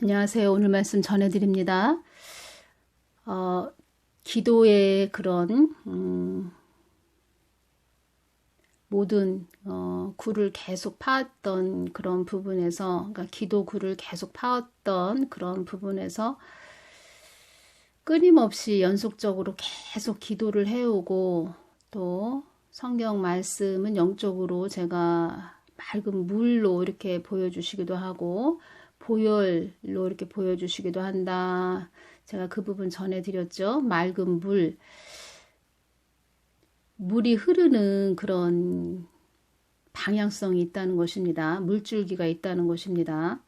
안녕하세요. 오늘 말씀 전해드립니다. 기도의 그런 모든 굴을 계속 파왔던 그런 부분에서, 그러니까 기도 굴을 계속 파왔던 그런 부분에서 끊임없이 연속적으로 계속 기도를 해오고, 또 성경 말씀은 영적으로 제가 맑은 물로 이렇게 보여주시기도 하고 보혈로 이렇게 보여주시기도 한다. 제가 그 부분 전해드렸죠. 맑은 물이 흐르는 그런 방향성이 있다는 것입니다. 물줄기가 있다는 것입니다.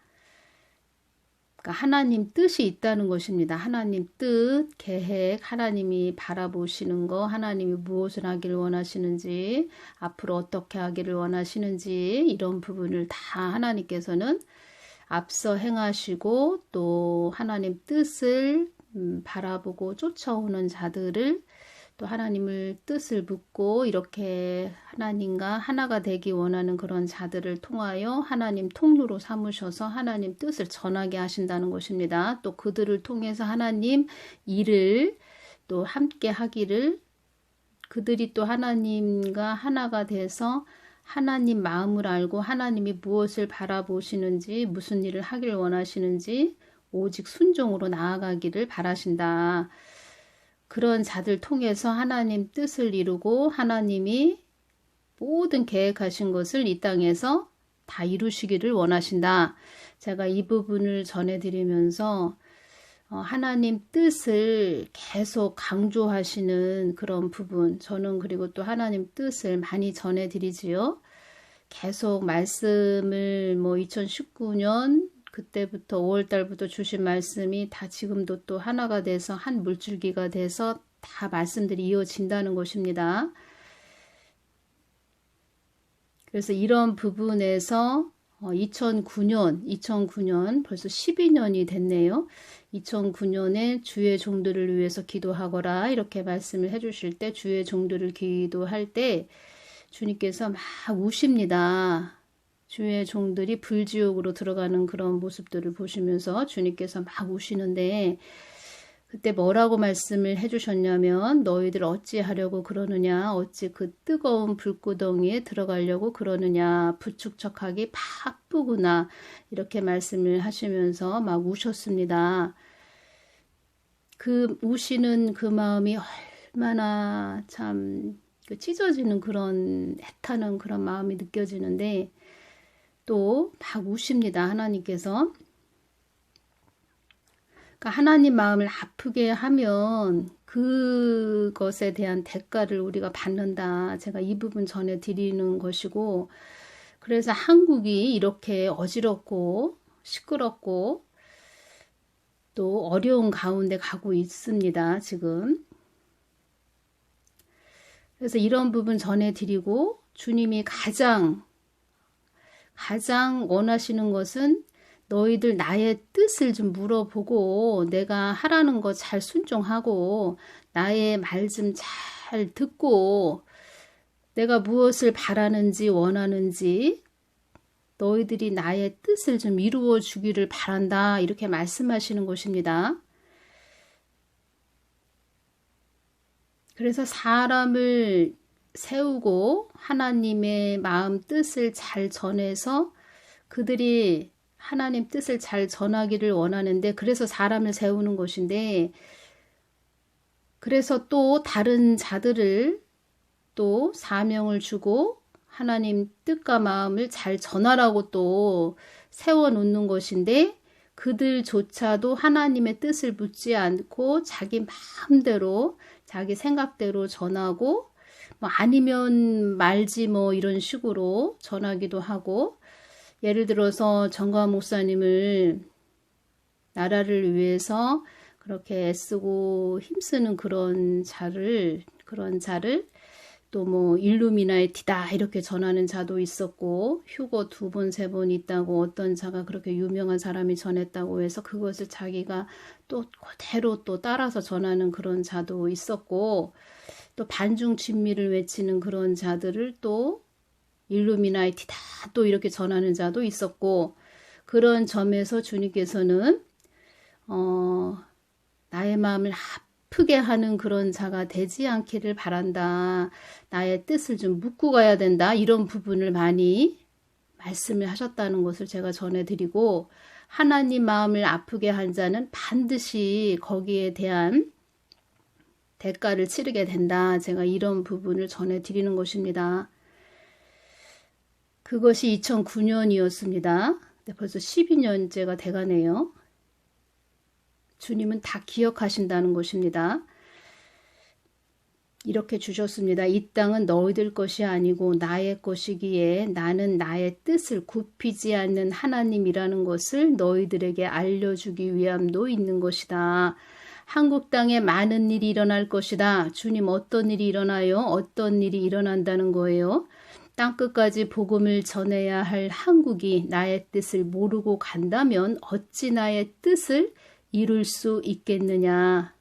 그러니까 하나님 뜻이 있다는 것입니다. 하나님 뜻, 계획, 하나님이 바라보시는 거, 하나님이 무엇을 하기를 원하시는지, 앞으로 어떻게 하기를 원하시는지, 이런 부분을 다 하나님께서는 앞서 행하시고, 또 하나님 뜻을 바라보고 쫓아오는 자들을, 또 하나님을 뜻을 묻고 이렇게 하나님과 하나가 되기 원하는 그런 자들을 통하여 하나님 통로로 삼으셔서 하나님 뜻을 전하게 하신다는 것입니다. 또 그들을 통해서 하나님 일을 또 함께 하기를, 그들이 또 하나님과 하나가 돼서 하나님 마음을 알고 하나님이 무엇을 바라보시는지, 무슨 일을 하길 원하시는지 오직 순종으로 나아가기를 바라신다. 그런 자들 통해서 하나님 뜻을 이루고 하나님이 모든 계획하신 것을 이 땅에서 다 이루시기를 원하신다. 제가 이 부분을 전해드리면서 하나님 뜻을 계속 강조하시는 그런 부분, 저는 그리고 또 하나님 뜻을 많이 전해드리지요. 계속 말씀을 2019년 그때부터 5월달부터 주신 말씀이 다 지금도 또 하나가 돼서 한 물줄기가 돼서 다 말씀들이 이어진다는 것입니다. 그래서 이런 부분에서 2009년 벌써 12년이 됐네요. 2009년에 주의 종들을 위해서 기도하거라 이렇게 말씀을 해주실 때, 주의 종들을 기도할 때 주님께서 막 우십니다. 주의 종들이 불지옥으로 들어가는 그런 모습들을 보시면서 주님께서 막 우시는데, 그때 뭐라고 말씀을 해주셨냐면, 너희들 어찌하려고 그러느냐, 어찌 그 뜨거운 불구덩이에 들어가려고 그러느냐, 부축척하기 바쁘구나, 이렇게 말씀을 하시면서 막 우셨습니다. 그 우시는 그 마음이 얼마나 참 찢어지는 그런 애타는 그런 마음이 느껴지는데, 또 막 우십니다. 하나님께서. 그러니까 하나님 마음을 아프게 하면 그것에 대한 대가를 우리가 받는다. 제가 이 부분 전해드리는 것이고, 그래서 한국이 이렇게 어지럽고 시끄럽고 또 어려운 가운데 가고 있습니다. 지금. 그래서 이런 부분 전해드리고, 주님이 가장 원하시는 것은 너희들 나의 뜻을 좀 물어보고 내가 하라는 거 잘 순종하고 나의 말 좀 잘 듣고 내가 무엇을 바라는지 원하는지 너희들이 나의 뜻을 좀 이루어 주기를 바란다, 이렇게 말씀하시는 것입니다. 그래서 사람을 세우고 하나님의 마음 뜻을 잘 전해서 그들이 하나님 뜻을 잘 전하기를 원하는데, 그래서 사람을 세우는 것인데, 그래서 또 다른 자들을 또 사명을 주고 하나님 뜻과 마음을 잘 전하라고 또 세워놓는 것인데, 그들조차도 하나님의 뜻을 묻지 않고 자기 마음대로 자기 생각대로 전하고, 아니면 말지 이런 식으로 전하기도 하고, 예를 들어서 정광 목사님을 나라를 위해서 그렇게 애쓰고 힘쓰는 그런 자를 또 일루미나이티다 이렇게 전하는 자도 있었고, 휴거 2번 3번 있다고 어떤 자가 그렇게 유명한 사람이 전했다고 해서 그것을 자기가 또 그대로 또 따라서 전하는 그런 자도 있었고, 또 반중 진미를 외치는 그런 자들을 또 일루미나이티다 또 이렇게 전하는 자도 있었고, 그런 점에서 주님께서는 나의 마음을 아프게 하는 그런 자가 되지 않기를 바란다. 나의 뜻을 좀 묻고 가야 된다. 이런 부분을 많이 말씀을 하셨다는 것을 제가 전해드리고, 하나님 마음을 아프게 한 자는 반드시 거기에 대한 대가를 치르게 된다. 제가 이런 부분을 전해드리는 것입니다. 그것이 2009년이었습니다. 벌써 12년째가 돼가네요. 주님은 다 기억하신다는 것입니다. 이렇게 주셨습니다. 이 땅은 너희들 것이 아니고 나의 것이기에 나는 나의 뜻을 굽히지 않는 하나님이라는 것을 너희들에게 알려주기 위함도 있는 것이다. 한국 땅에 많은 일이 일어날 것이다. 주님, 어떤 일이 일어나요? 어떤 일이 일어난다는 거예요? 땅끝까지 복음을 전해야 할 한국이 나의 뜻을 모르고 간다면 어찌 나의 뜻을 이룰 수 있겠느냐?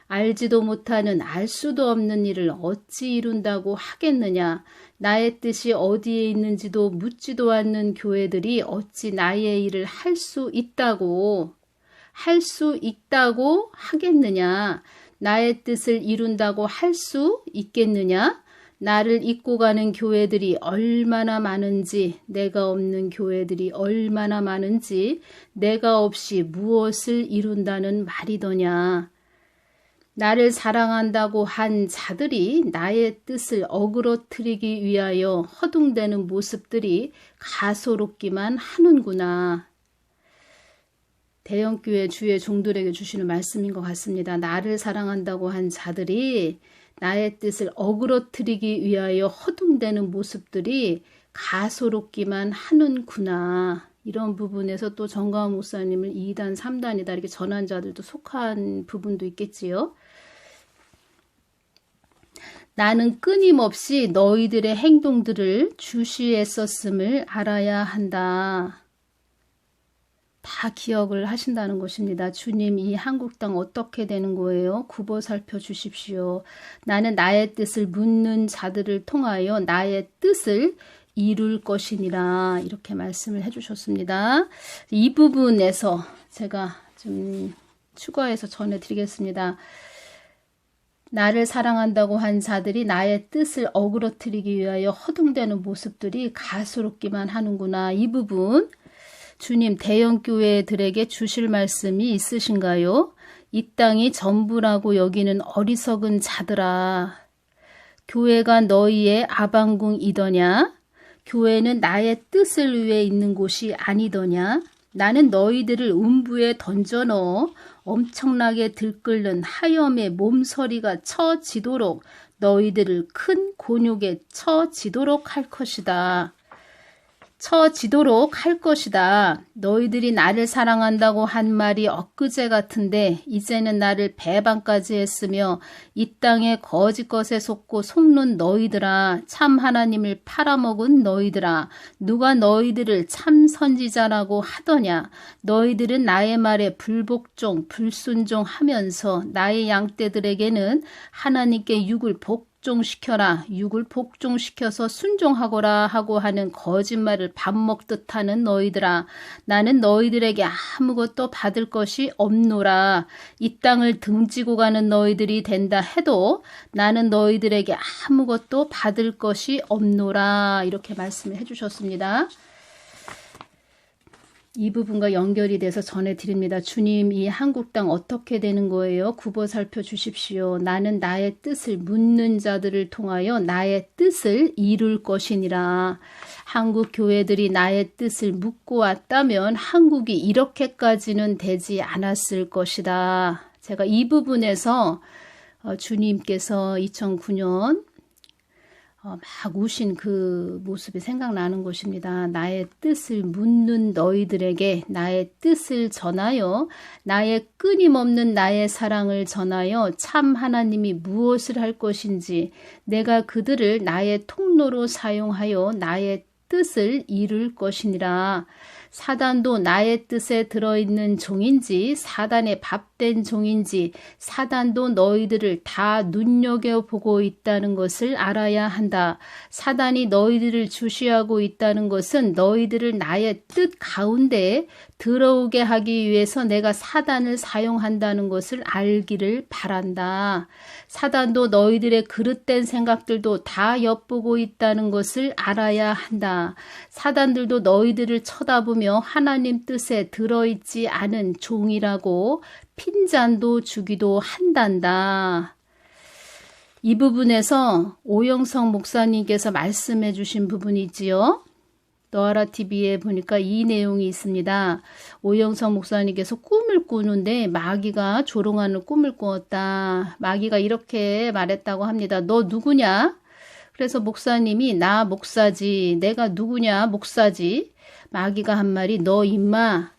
알지도 못하는 알 수도 없는 일을 어찌 이룬다고 하겠느냐? 나의 뜻이 어디에 있는지도 묻지도 않는 교회들이 어찌 나의 일을 할 수 있다고 하겠느냐? 나의 뜻을 이룬다고 할 수 있겠느냐? 나를 잊고 가는 교회들이 얼마나 많은지, 내가 없는 교회들이 얼마나 많은지, 내가 없이 무엇을 이룬다는 말이더냐? 나를 사랑한다고 한 자들이 나의 뜻을 어그러뜨리기 위하여 허둥대는 모습들이 가소롭기만 하는구나. 대형교회 주의 종들에게 주시는 말씀인 것 같습니다. 나를 사랑한다고 한 자들이 나의 뜻을 어그러뜨리기 위하여 허둥대는 모습들이 가소롭기만 하는구나. 이런 부분에서 또 정가은 목사님을 2단, 3단이다 이렇게 전한 자들도 속한 부분도 있겠지요. 나는 끊임없이 너희들의 행동들을 주시했었음을 알아야 한다. 다 기억을 하신다는 것입니다. 주님, 이 한국 땅 어떻게 되는 거예요? 굽어 살펴 주십시오. 나는 나의 뜻을 묻는 자들을 통하여 나의 뜻을 이룰 것이니라. 이렇게 말씀을 해주셨습니다. 이 부분에서 제가 좀 추가해서 전해드리겠습니다. 나를 사랑한다고 한 자들이 나의 뜻을 어그러뜨리기 위하여 허둥대는 모습들이 가소롭기만 하는구나. 이 부분 주님 대형교회들에게 주실 말씀이 있으신가요? 이 땅이 전부라고 여기는 어리석은 자들아. 교회가 너희의 아방궁이더냐? 교회는 나의 뜻을 위해 있는 곳이 아니더냐? 나는 너희들을 음부에 던져넣어 엄청나게 들끓는 하염의 몸서리가 처지도록 너희들을 큰 곤욕에 처지도록 할 것이다. 너희들이 나를 사랑한다고 한 말이 엊그제 같은데 이제는 나를 배반까지 했으며 이 땅의 거짓 것에 속고 속는 너희들아, 참 하나님을 팔아먹은 너희들아, 누가 너희들을 참 선지자라고 하더냐? 너희들은 나의 말에 불복종 불순종하면서 나의 양떼들에게는 하나님께 육을 육을 복종시켜서 순종하거라 하고 하는 거짓말을 밥 먹듯 하는 너희들아, 나는 너희들에게 아무것도 받을 것이 없노라. 이 땅을 등지고 가는 너희들이 된다 해도 나는 너희들에게 아무것도 받을 것이 없노라. 이렇게 말씀을 해주셨습니다. 이 부분과 연결이 돼서 전해드립니다. 주님, 이 한국 땅 어떻게 되는 거예요? 굽어 살펴 주십시오. 나는 나의 뜻을 묻는 자들을 통하여 나의 뜻을 이룰 것이니라. 한국 교회들이 나의 뜻을 묻고 왔다면 한국이 이렇게까지는 되지 않았을 것이다. 제가 이 부분에서 주님께서 2009년 막 우신 그 모습이 생각나는 것입니다. 나의 뜻을 묻는 너희들에게 나의 뜻을 전하여 나의 끊임없는 나의 사랑을 전하여 참 하나님이 무엇을 할 것인지 내가 그들을 나의 통로로 사용하여 나의 뜻을 이룰 것이니라. 사단도 나의 뜻에 들어있는 종인지 사단의 밥된 종인지 사단도 너희들을 다 눈여겨보고 있다는 것을 알아야 한다. 사단이 너희들을 주시하고 있다는 것은 너희들을 나의 뜻 가운데 들어오게 하기 위해서 내가 사단을 사용한다는 것을 알기를 바란다. 사단도 너희들의 그릇된 생각들도 다 엿보고 있다는 것을 알아야 한다. 사단들도 너희들을 쳐다보며 하나님 뜻에 들어있지 않은 종이라고 핀잔도 주기도 한단다. 이 부분에서 오영석 목사님께서 말씀해 주신 부분이 있지요. 너아라 TV에 보니까 이 내용이 있습니다. 오영석 목사님께서 꿈을 꾸는데 마귀가 조롱하는 꿈을 꾸었다. 마귀가 이렇게 말했다고 합니다. 너 누구냐? 그래서 목사님이 나 목사지. 내가 누구냐? 목사지. 마귀가 한 말이 너 임마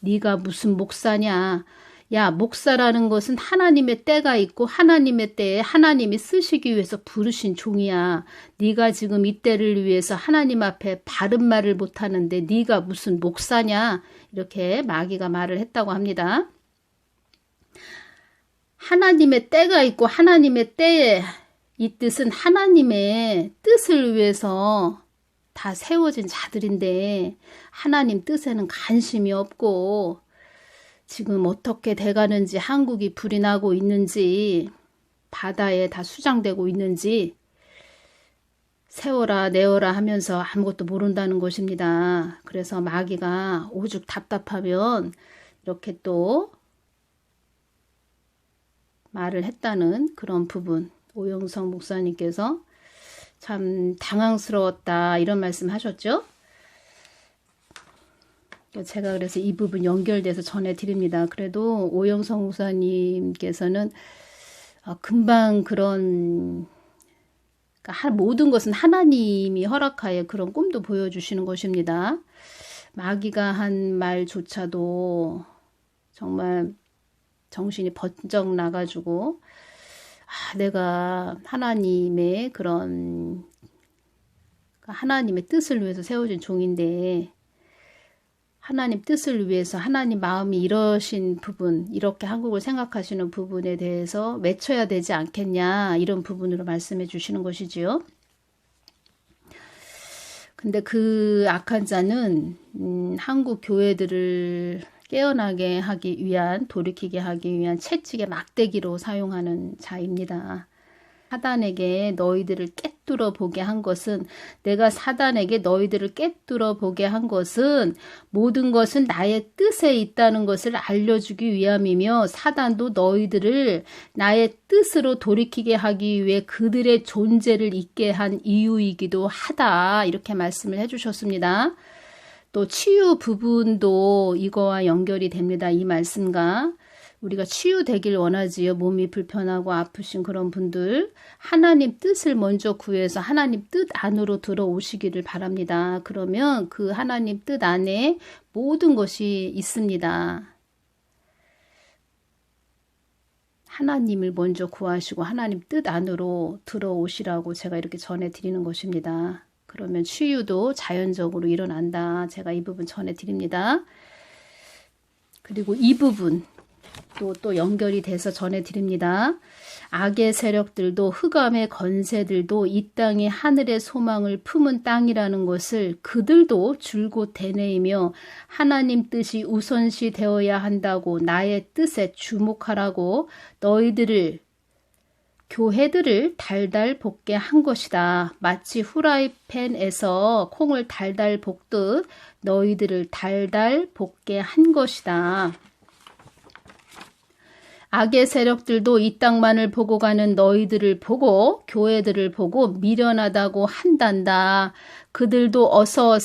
네가 무슨 목사냐? 야, 목사라는 것은 하나님의 때가 있고 하나님의 때에 하나님이 쓰시기 위해서 부르신 종이야. 네가 지금 이 때를 위해서 하나님 앞에 바른 말을 못하는데 네가 무슨 목사냐? 이렇게 마귀가 말을 했다고 합니다. 하나님의 때가 있고 하나님의 때에 이 뜻은 하나님의 뜻을 위해서 다 세워진 자들인데 하나님 뜻에는 관심이 없고 지금 어떻게 돼가는지 한국이 불이 나고 있는지 바다에 다 수장되고 있는지 세워라 내어라 하면서 아무것도 모른다는 것입니다. 그래서 마귀가 오죽 답답하면 이렇게 또 말을 했다는 그런 부분. 오영석 목사님께서 참 당황스러웠다 이런 말씀 하셨죠. 제가 그래서 이 부분 연결돼서 전해드립니다. 그래도 오영석 목사님께서는 금방 그런 그러니까 모든 것은 하나님이 허락하여 그런 꿈도 보여주시는 것입니다. 마귀가 한 말조차도 정말 정신이 번쩍 나가지고 내가 하나님의 그런 하나님의 뜻을 위해서 세워진 종인데 하나님 뜻을 위해서 하나님 마음이 이러신 부분, 이렇게 한국을 생각하시는 부분에 대해서 맺혀야 되지 않겠냐 이런 부분으로 말씀해 주시는 것이지요. 근데 그 악한 자는 한국 교회들을 깨어나게 하기 위한, 돌이키게 하기 위한 채찍의 막대기로 사용하는 자입니다. 사단에게 너희들을 꿰뚫어 보게 한 것은 내가 사단에게 너희들을 꿰뚫어 보게 한 것은 모든 것은 나의 뜻에 있다는 것을 알려주기 위함이며 사단도 너희들을 나의 뜻으로 돌이키게 하기 위해 그들의 존재를 잊게 한 이유이기도 하다 이렇게 말씀을 해주셨습니다. 또 치유 부분도 이거와 연결이 됩니다. 이 말씀과 우리가 치유되길 원하지요. 몸이 불편하고 아프신 그런 분들 하나님 뜻을 먼저 구해서 하나님 뜻 안으로 들어오시기를 바랍니다. 그러면 그 하나님 뜻 안에 모든 것이 있습니다. 하나님을 먼저 구하시고 하나님 뜻 안으로 들어오시라고 제가 이렇게 전해드리는 것입니다. 그러면 치유도 자연적으로 일어난다. 제가 이 부분 전해드립니다. 그리고 이 부분 또 연결이 돼서 전해드립니다. 악의 세력들도 흑암의 건세들도 이 땅이 하늘의 소망을 품은 땅이라는 것을 그들도 줄곧 되뇌이며 하나님 뜻이 우선시 되어야 한다고 나의 뜻에 주목하라고 너희들을 교회들을 달달 볶게 한 것이다. 마치 후라이팬에서 콩을 달달 볶듯 너희들을 달달 볶게 한 것이다. 악의 세력들도 이 땅만을 보고 가는 너희들을 보고 교회들을 보고 미련하다고 한단다. 그들도 어서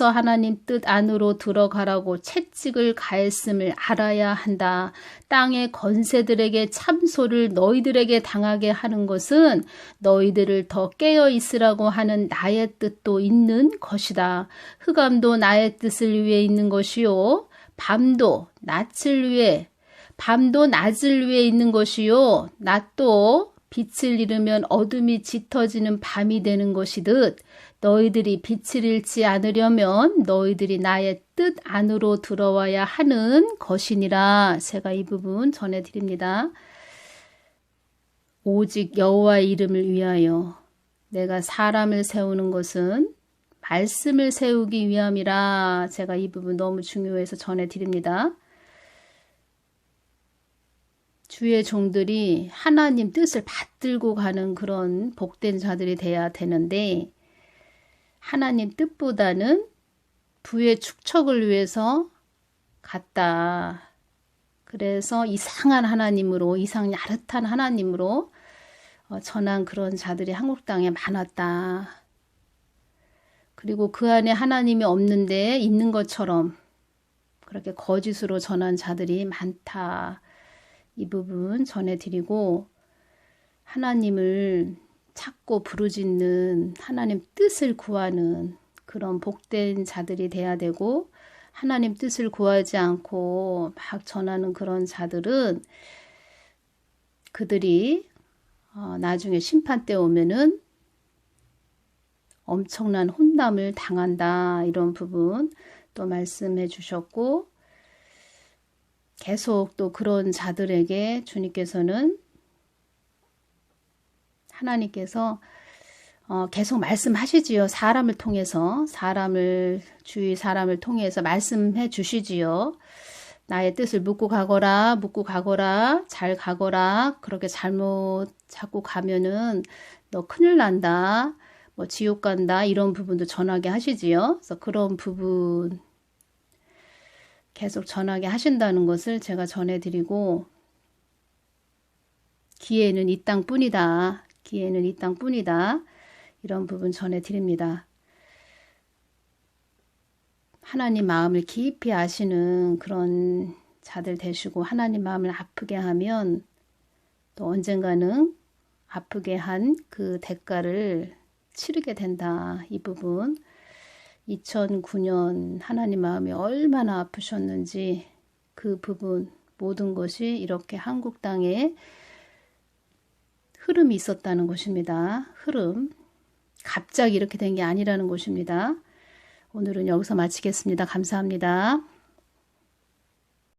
하나님 뜻 안으로 들어가라고 채찍을 가했음을 알아야 한다. 땅의 건세들에게 참소를 너희들에게 당하게 하는 것은 너희들을 더 깨어 있으라고 하는 나의 뜻도 있는 것이다. 흑암도 나의 뜻을 위해 있는 것이요 밤도 낯을 위해 있는 것이요 낮도 빛을 잃으면 어둠이 짙어지는 밤이 되는 것이듯 너희들이 빛을 잃지 않으려면 너희들이 나의 뜻 안으로 들어와야 하는 것이니라. 제가 이 부분 전해드립니다. 오직 여호와의 이름을 위하여 내가 사람을 세우는 것은 말씀을 세우기 위함이라. 제가 이 부분 너무 중요해서 전해드립니다. 주의 종들이 하나님 뜻을 받들고 가는 그런 복된 자들이 돼야 되는데 하나님 뜻보다는 부의 축척을 위해서 갔다. 그래서 이상한 하나님으로, 이상 야릇한 하나님으로 전한 그런 자들이 한국 땅에 많았다. 그리고 그 안에 하나님이 없는데 있는 것처럼 그렇게 거짓으로 전한 자들이 많다. 이 부분 전해드리고 하나님을 찾고 부르짖는 하나님 뜻을 구하는 그런 복된 자들이 돼야 되고 하나님 뜻을 구하지 않고 막 전하는 그런 자들은 그들이 나중에 심판 때 오면은 엄청난 혼담을 당한다. 이런 부분 또 말씀해 주셨고 계속 또 그런 자들에게 주님께서는 하나님께서 계속 말씀하시지요. 사람을 통해서 주위 사람을 통해서 말씀해 주시지요. 나의 뜻을 묻고 가거라 잘 가거라. 그렇게 잘못 자꾸 가면은 너 큰일 난다. 뭐 지옥 간다. 이런 부분도 전하게 하시지요. 그래서 그런 부분 계속 전하게 하신다는 것을 제가 전해드리고 기회는 이 땅뿐이다. 기회는 이 땅뿐이다. 이런 부분 전해드립니다. 하나님 마음을 깊이 아시는 그런 자들 되시고 하나님 마음을 아프게 하면 또 언젠가는 아프게 한 그 대가를 치르게 된다. 이 부분 2009년 하나님 마음이 얼마나 아프셨는지 그 부분 모든 것이 이렇게 한국 땅에 흐름이 있었다는 것입니다. 흐름. 갑자기 이렇게 된 게 아니라는 것입니다. 오늘은 여기서 마치겠습니다. 감사합니다.